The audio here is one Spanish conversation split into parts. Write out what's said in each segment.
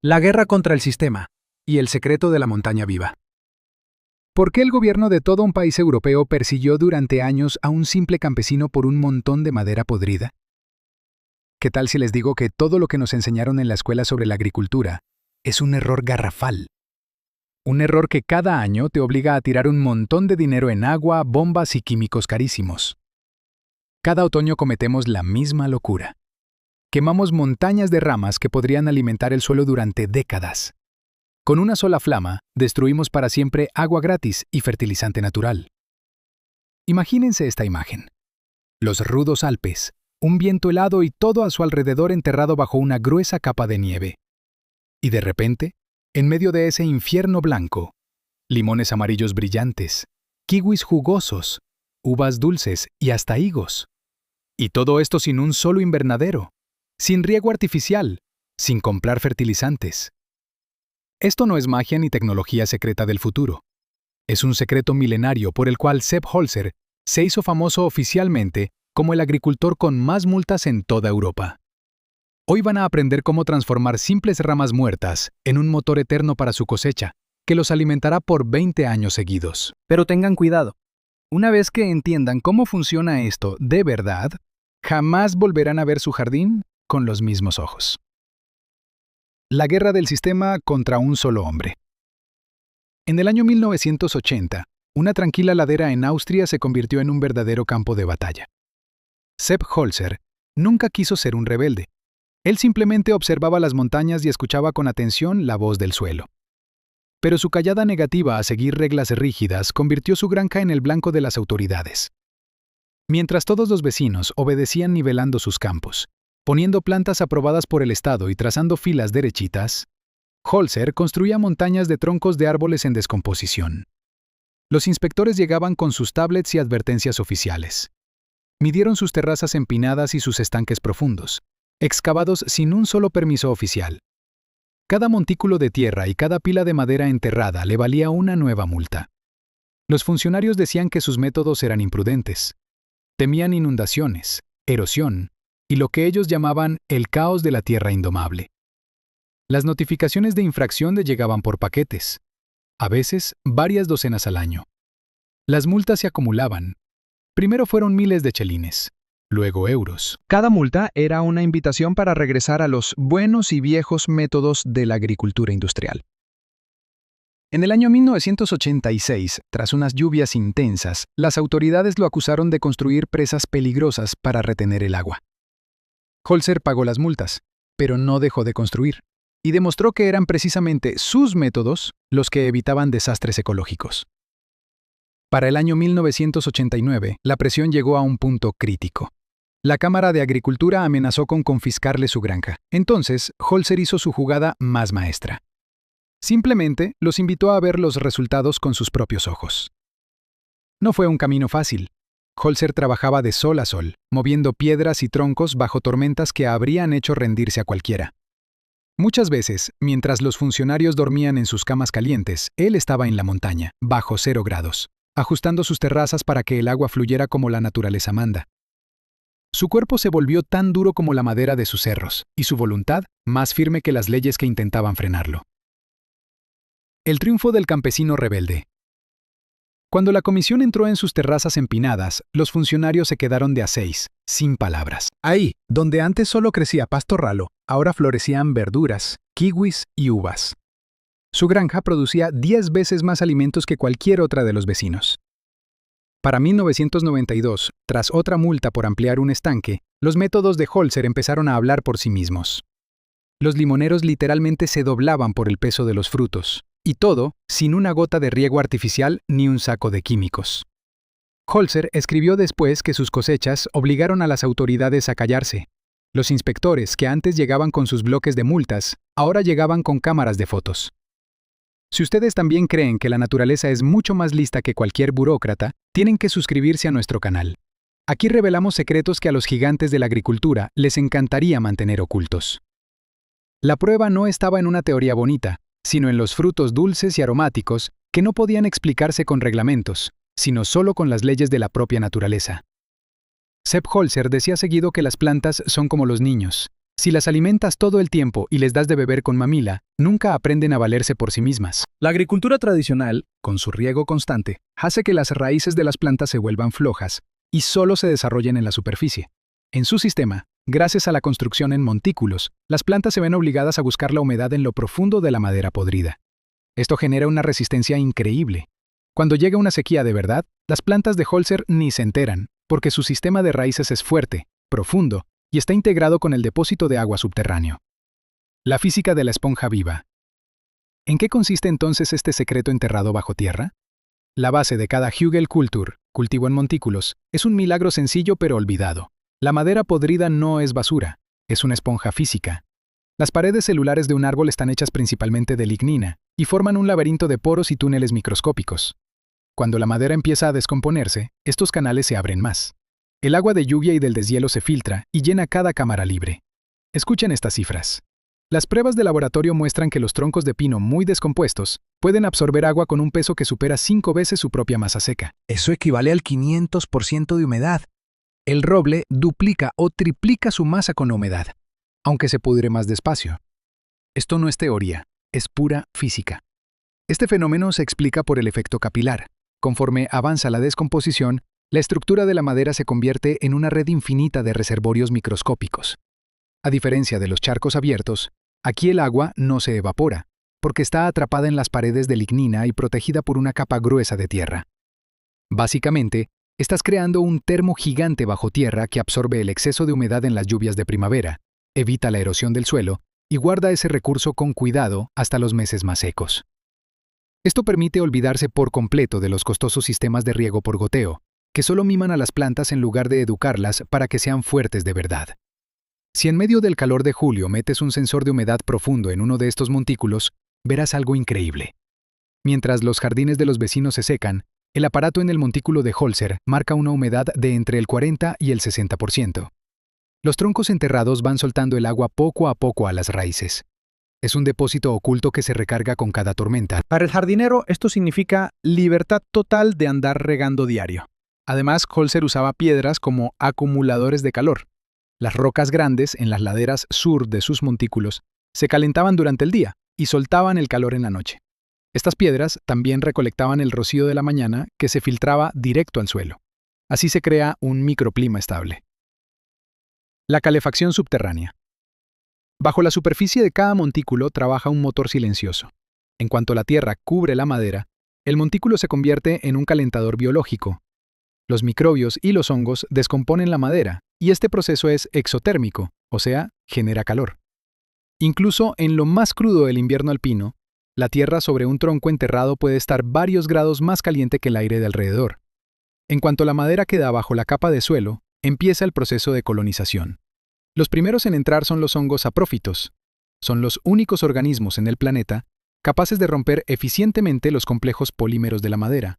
La guerra contra el sistema y el secreto de la montaña viva. ¿Por qué el gobierno de todo un país europeo persiguió durante años a un simple campesino por un montón de madera podrida? ¿Qué tal si les digo que todo lo que nos enseñaron en la escuela sobre la agricultura es un error garrafal? Un error que cada año te obliga a tirar un montón de dinero en agua, bombas y químicos carísimos. Cada otoño cometemos la misma locura. Quemamos montañas de ramas que podrían alimentar el suelo durante décadas. Con una sola flama, destruimos para siempre agua gratis y fertilizante natural. Imagínense esta imagen. Los rudos Alpes, un viento helado y todo a su alrededor enterrado bajo una gruesa capa de nieve. Y de repente, en medio de ese infierno blanco, limones amarillos brillantes, kiwis jugosos, uvas dulces y hasta higos. Y todo esto sin un solo invernadero, sin riego artificial, sin comprar fertilizantes. Esto no es magia ni tecnología secreta del futuro. Es un secreto milenario por el cual Sepp Holzer se hizo famoso oficialmente como el agricultor con más multas en toda Europa. Hoy van a aprender cómo transformar simples ramas muertas en un motor eterno para su cosecha, que los alimentará por 20 años seguidos. Pero tengan cuidado. Una vez que entiendan cómo funciona esto de verdad, jamás volverán a ver su jardín con los mismos ojos. La guerra del sistema contra un solo hombre. En el año 1980, una tranquila ladera en Austria se convirtió en un verdadero campo de batalla. Sepp Holzer nunca quiso ser un rebelde. Él simplemente observaba las montañas y escuchaba con atención la voz del suelo. Pero su callada negativa a seguir reglas rígidas convirtió su granja en el blanco de las autoridades. Mientras todos los vecinos obedecían nivelando sus campos, poniendo plantas aprobadas por el Estado y trazando filas derechitas, Holzer construía montañas de troncos de árboles en descomposición. Los inspectores llegaban con sus tablets y advertencias oficiales. Midieron sus terrazas empinadas y sus estanques profundos, excavados sin un solo permiso oficial. Cada montículo de tierra y cada pila de madera enterrada le valía una nueva multa. Los funcionarios decían que sus métodos eran imprudentes. Temían inundaciones, erosión y lo que ellos llamaban el caos de la tierra indomable. Las notificaciones de infracción le llegaban por paquetes, a veces varias docenas al año. Las multas se acumulaban. Primero fueron miles de chelines, luego euros. Cada multa era una invitación para regresar a los buenos y viejos métodos de la agricultura industrial. En el año 1986, tras unas lluvias intensas, las autoridades lo acusaron de construir presas peligrosas para retener el agua. Holzer pagó las multas, pero no dejó de construir, y demostró que eran precisamente sus métodos los que evitaban desastres ecológicos. Para el año 1989, la presión llegó a un punto crítico. La Cámara de Agricultura amenazó con confiscarle su granja. Entonces, Holzer hizo su jugada más maestra. Simplemente los invitó a ver los resultados con sus propios ojos. No fue un camino fácil. Holzer trabajaba de sol a sol, moviendo piedras y troncos bajo tormentas que habrían hecho rendirse a cualquiera. Muchas veces, mientras los funcionarios dormían en sus camas calientes, él estaba en la montaña, bajo 0 grados, ajustando sus terrazas para que el agua fluyera como la naturaleza manda. Su cuerpo se volvió tan duro como la madera de sus cerros, y su voluntad más firme que las leyes que intentaban frenarlo. El triunfo del campesino rebelde. Cuando la comisión entró en sus terrazas empinadas, los funcionarios se quedaron de a 6, sin palabras. Ahí, donde antes solo crecía pasto ralo, ahora florecían verduras, kiwis y uvas. Su granja producía 10 veces más alimentos que cualquier otra de los vecinos. Para 1992, tras otra multa por ampliar un estanque, los métodos de Holzer empezaron a hablar por sí mismos. Los limoneros literalmente se doblaban por el peso de los frutos. Y todo sin una gota de riego artificial ni un saco de químicos. Holzer escribió después que sus cosechas obligaron a las autoridades a callarse. Los inspectores, que antes llegaban con sus bloques de multas, ahora llegaban con cámaras de fotos. Si ustedes también creen que la naturaleza es mucho más lista que cualquier burócrata, tienen que suscribirse a nuestro canal. Aquí revelamos secretos que a los gigantes de la agricultura les encantaría mantener ocultos. La prueba no estaba en una teoría bonita, sino en los frutos dulces y aromáticos que no podían explicarse con reglamentos, sino solo con las leyes de la propia naturaleza. Sepp Holzer decía seguido que las plantas son como los niños, Si las alimentas todo el tiempo y les das de beber con mamila, nunca aprenden a valerse por sí mismas. La agricultura tradicional, Con su riego constante, hace que las raíces de las plantas se vuelvan flojas y solo se desarrollen en la superficie. En su sistema, gracias a la construcción en montículos, las plantas se ven obligadas a buscar la humedad en lo profundo de la madera podrida. Esto genera una resistencia increíble. Cuando llega una sequía de verdad, las plantas de Holzer ni se enteran, porque su sistema de raíces es fuerte, profundo, y está integrado con el depósito de agua subterráneo. La física de la esponja viva. ¿En qué consiste entonces este secreto enterrado bajo tierra? La base de cada Hugelkultur, cultivo en montículos, es un milagro sencillo pero olvidado. La madera podrida no es basura, es una esponja física. Las paredes celulares de un árbol están hechas principalmente de lignina y forman un laberinto de poros y túneles microscópicos. Cuando la madera empieza a descomponerse, estos canales se abren más. El agua de lluvia y del deshielo se filtra y llena cada cámara libre. Escuchen estas cifras. Las pruebas de laboratorio muestran que los troncos de pino muy descompuestos pueden absorber agua con un peso que supera 5 veces su propia masa seca. Eso equivale al 500% de humedad. El roble duplica o triplica su masa con la humedad, aunque se pudre más despacio. Esto no es teoría, es pura física. Este fenómeno se explica por el efecto capilar. Conforme avanza la descomposición, la estructura de la madera se convierte en una red infinita de reservorios microscópicos. A diferencia de los charcos abiertos, aquí el agua no se evapora, porque está atrapada en las paredes de lignina y protegida por una capa gruesa de tierra. Básicamente, estás creando un termo gigante bajo tierra que absorbe el exceso de humedad en las lluvias de primavera, evita la erosión del suelo y guarda ese recurso con cuidado hasta los meses más secos. Esto permite olvidarse por completo de los costosos sistemas de riego por goteo, que solo miman a las plantas en lugar de educarlas para que sean fuertes de verdad. Si en medio del calor de julio metes un sensor de humedad profundo en uno de estos montículos, verás algo increíble. Mientras los jardines de los vecinos se secan, el aparato en el montículo de Holzer marca una humedad de entre el 40 y el 60%. Los troncos enterrados van soltando el agua poco a poco a las raíces. Es un depósito oculto que se recarga con cada tormenta. para el jardinero esto significa libertad total de andar regando diario. Además, Holzer usaba piedras como acumuladores de calor. Las rocas grandes en las laderas sur de sus montículos se calentaban durante el día y soltaban el calor en la noche. Estas piedras también recolectaban el rocío de la mañana que se filtraba directo al suelo. Así se crea un microclima estable. La calefacción subterránea. Bajo la superficie de cada montículo trabaja un motor silencioso. En cuanto la tierra cubre la madera, el montículo se convierte en un calentador biológico. Los microbios y los hongos descomponen la madera, y este proceso es exotérmico, o sea, genera calor. Incluso en lo más crudo del invierno alpino, la tierra sobre un tronco enterrado puede estar varios grados más caliente que el aire de alrededor. En cuanto la madera queda bajo la capa de suelo, empieza el proceso de colonización. Los primeros en entrar son los hongos saprófitos. Son los únicos organismos en el planeta capaces de romper eficientemente los complejos polímeros de la madera.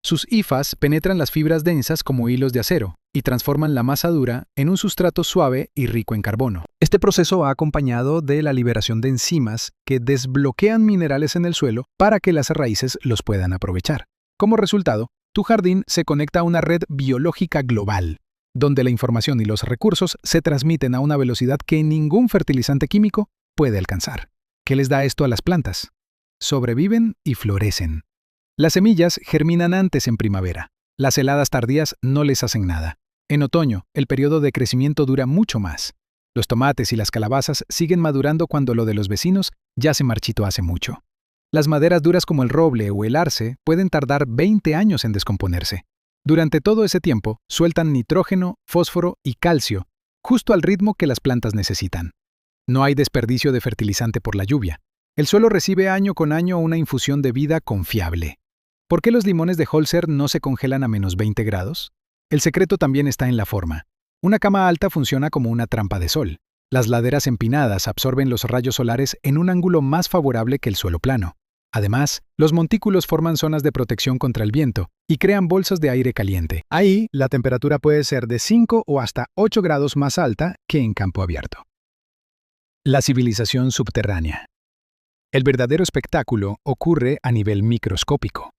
Sus hifas penetran las fibras densas como hilos de acero y transforman la masa dura en un sustrato suave y rico en carbono. Este proceso va acompañado de la liberación de enzimas que desbloquean minerales en el suelo para que las raíces los puedan aprovechar. Como resultado, tu jardín se conecta a una red biológica global, donde la información y los recursos se transmiten a una velocidad que ningún fertilizante químico puede alcanzar. ¿Qué les da esto a las plantas? Sobreviven y florecen. Las semillas germinan antes en primavera. Las heladas tardías no les hacen nada. En otoño, el periodo de crecimiento dura mucho más. Los tomates y las calabazas siguen madurando cuando lo de los vecinos ya se marchitó hace mucho. Las maderas duras como el roble o el arce pueden tardar 20 años en descomponerse. Durante todo ese tiempo, sueltan nitrógeno, fósforo y calcio, justo al ritmo que las plantas necesitan. No hay desperdicio de fertilizante por la lluvia. El suelo recibe año con año una infusión de vida confiable. ¿Por qué los limones de Holzer no se congelan a menos 20 grados? El secreto también está en la forma. Una cama alta funciona como una trampa de sol. Las laderas empinadas absorben los rayos solares en un ángulo más favorable que el suelo plano. Además, los montículos forman zonas de protección contra el viento y crean bolsas de aire caliente. Ahí, la temperatura puede ser de 5 o hasta 8 grados más alta que en campo abierto. La civilización subterránea. El verdadero espectáculo ocurre a nivel microscópico.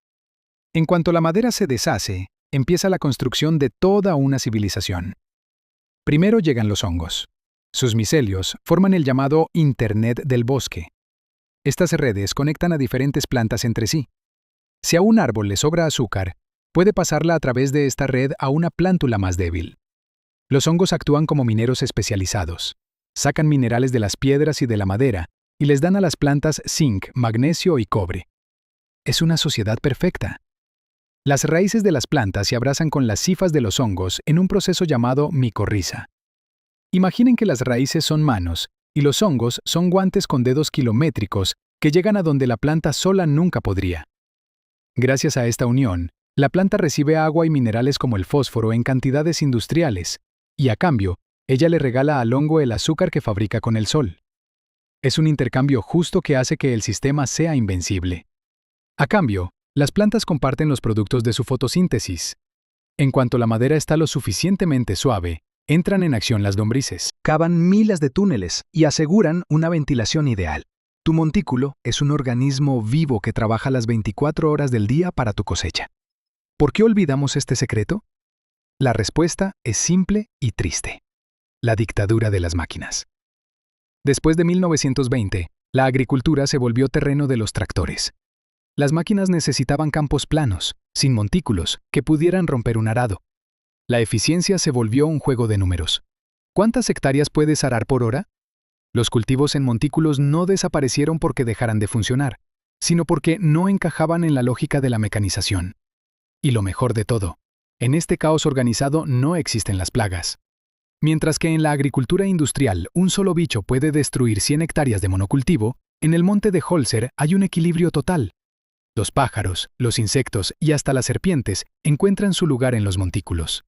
En cuanto la madera se deshace, empieza la construcción de toda una civilización. Primero llegan los hongos. Sus micelios forman el llamado Internet del bosque. Estas redes conectan a diferentes plantas entre sí. Si a un árbol le sobra azúcar, puede pasarla a través de esta red a una plántula más débil. Los hongos actúan como mineros especializados. Sacan minerales de las piedras y de la madera y les dan a las plantas zinc, magnesio y cobre. Es una sociedad perfecta. Las raíces de las plantas se abrazan con las hifas de los hongos en un proceso llamado micorriza. Imaginen que las raíces son manos y los hongos son guantes con dedos kilométricos que llegan a donde la planta sola nunca podría. Gracias a esta unión, la planta recibe agua y minerales como el fósforo en cantidades industriales, y a cambio, ella le regala al hongo el azúcar que fabrica con el sol. Es un intercambio justo que hace que el sistema sea invencible. A cambio, las plantas comparten los productos de su fotosíntesis. En cuanto la madera está lo suficientemente suave, entran en acción las lombrices. Cavan miles de túneles y aseguran una ventilación ideal. Tu montículo es un organismo vivo que trabaja las 24 horas del día para tu cosecha. ¿Por qué olvidamos este secreto? La respuesta es simple y triste. La dictadura de las máquinas. Después de 1920, la agricultura se volvió terreno de los tractores. Las máquinas necesitaban campos planos, sin montículos, que pudieran romper un arado. La eficiencia se volvió un juego de números. ¿Cuántas hectáreas puedes arar por hora? Los cultivos en montículos no desaparecieron porque dejaran de funcionar, sino porque no encajaban en la lógica de la mecanización. Y lo mejor de todo, en este caos organizado no existen las plagas. Mientras que en la agricultura industrial un solo bicho puede destruir 100 hectáreas de monocultivo, en el monte de Holzer hay un equilibrio total. Los pájaros, los insectos y hasta las serpientes encuentran su lugar en los montículos.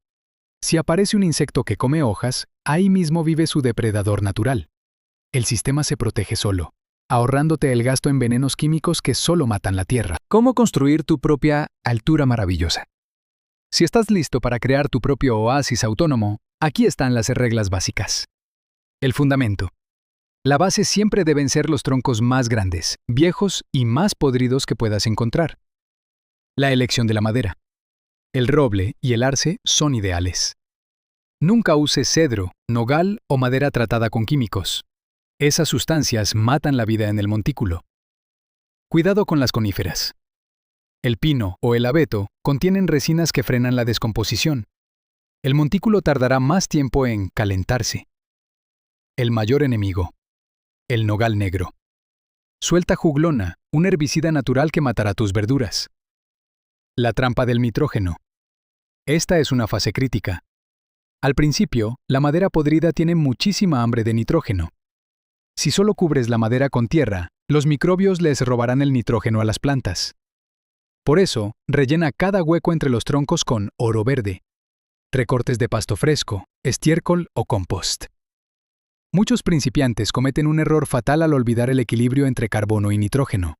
Si aparece un insecto que come hojas, ahí mismo vive su depredador natural. El sistema se protege solo, ahorrándote el gasto en venenos químicos que solo matan la tierra. ¿Cómo construir tu propia altura maravillosa? Si estás listo para crear tu propio oasis autónomo, aquí están las reglas básicas. El fundamento. La base siempre deben ser los troncos más grandes, viejos y más podridos que puedas encontrar. La elección de la madera. El roble y el arce son ideales. Nunca uses cedro, nogal o madera tratada con químicos. Esas sustancias matan la vida en el montículo. Cuidado con las coníferas. El pino o el abeto contienen resinas que frenan la descomposición. El montículo tardará más tiempo en calentarse. El mayor enemigo. El nogal negro. Suelta juglona, un herbicida natural que matará tus verduras. La trampa del nitrógeno. Esta es una fase crítica. Al principio, la madera podrida tiene muchísima hambre de nitrógeno. Si solo cubres la madera con tierra, los microbios les robarán el nitrógeno a las plantas. Por eso, rellena cada hueco entre los troncos con oro verde, recortes de pasto fresco, estiércol o compost. Muchos principiantes cometen un error fatal al olvidar el equilibrio entre carbono y nitrógeno.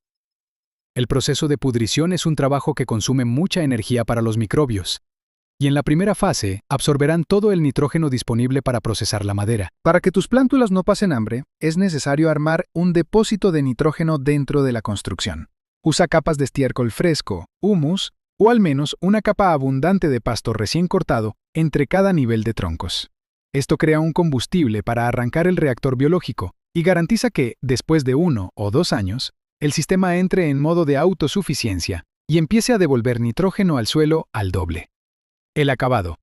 El proceso de pudrición es un trabajo que consume mucha energía para los microbios, y en la primera fase absorberán todo el nitrógeno disponible para procesar la madera. Para que tus plántulas no pasen hambre, es necesario armar un depósito de nitrógeno dentro de la construcción. Usa capas de estiércol fresco, humus, o al menos una capa abundante de pasto recién cortado entre cada nivel de troncos. Esto crea un combustible para arrancar el reactor biológico y garantiza que, después de 1 o 2 años, el sistema entre en modo de autosuficiencia y empiece a devolver nitrógeno al suelo al doble. El acabado.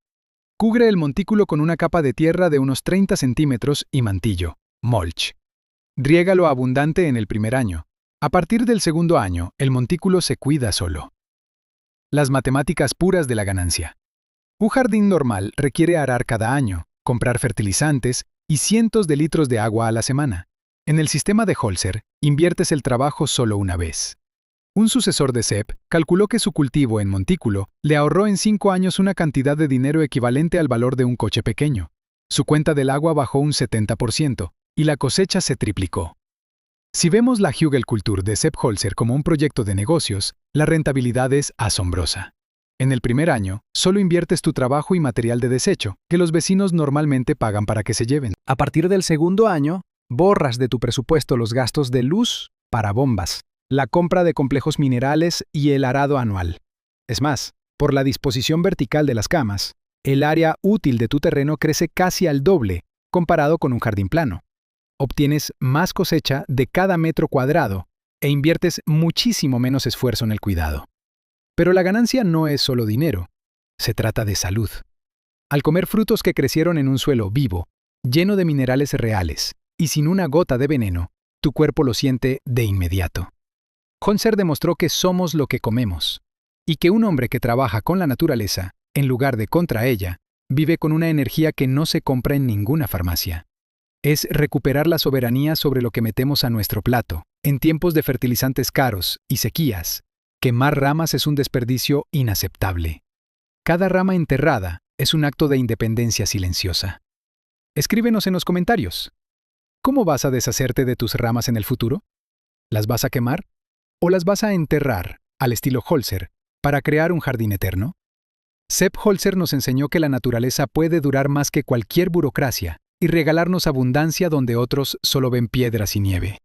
Cubre el montículo con una capa de tierra de unos 30 centímetros y mantillo, mulch. Riégalo abundante en el primer año. A partir del segundo año, el montículo se cuida solo. Las matemáticas puras de la ganancia. Un jardín normal requiere arar cada año, comprar fertilizantes y cientos de litros de agua a la semana. En el sistema de Holzer, inviertes el trabajo solo una vez. Un sucesor de Sepp calculó que su cultivo en montículo le ahorró en 5 años una cantidad de dinero equivalente al valor de un coche pequeño. Su cuenta del agua bajó un 70% y la cosecha se triplicó. Si vemos la Hugelkultur de Sepp Holzer como un proyecto de negocios, la rentabilidad es asombrosa. En el primer año, solo inviertes tu trabajo y material de desecho, que los vecinos normalmente pagan para que se lleven. A partir del segundo año, borras de tu presupuesto los gastos de luz para bombas, la compra de complejos minerales y el arado anual. Es más, por la disposición vertical de las camas, el área útil de tu terreno crece casi al doble comparado con un jardín plano. Obtienes más cosecha de cada metro cuadrado e inviertes muchísimo menos esfuerzo en el cuidado. Pero la ganancia no es solo dinero, se trata de salud. Al comer frutos que crecieron en un suelo vivo, lleno de minerales reales y sin una gota de veneno, tu cuerpo lo siente de inmediato. Holzer demostró que somos lo que comemos, y que un hombre que trabaja con la naturaleza, en lugar de contra ella, vive con una energía que no se compra en ninguna farmacia. Es recuperar la soberanía sobre lo que metemos a nuestro plato, en tiempos de fertilizantes caros y sequías. Quemar ramas es un desperdicio inaceptable. Cada rama enterrada es un acto de independencia silenciosa. Escríbenos en los comentarios. ¿Cómo vas a deshacerte de tus ramas en el futuro? ¿Las vas a quemar? ¿O las vas a enterrar, al estilo Holzer, para crear un jardín eterno? Sepp Holzer nos enseñó que la naturaleza puede durar más que cualquier burocracia y regalarnos abundancia donde otros solo ven piedras y nieve.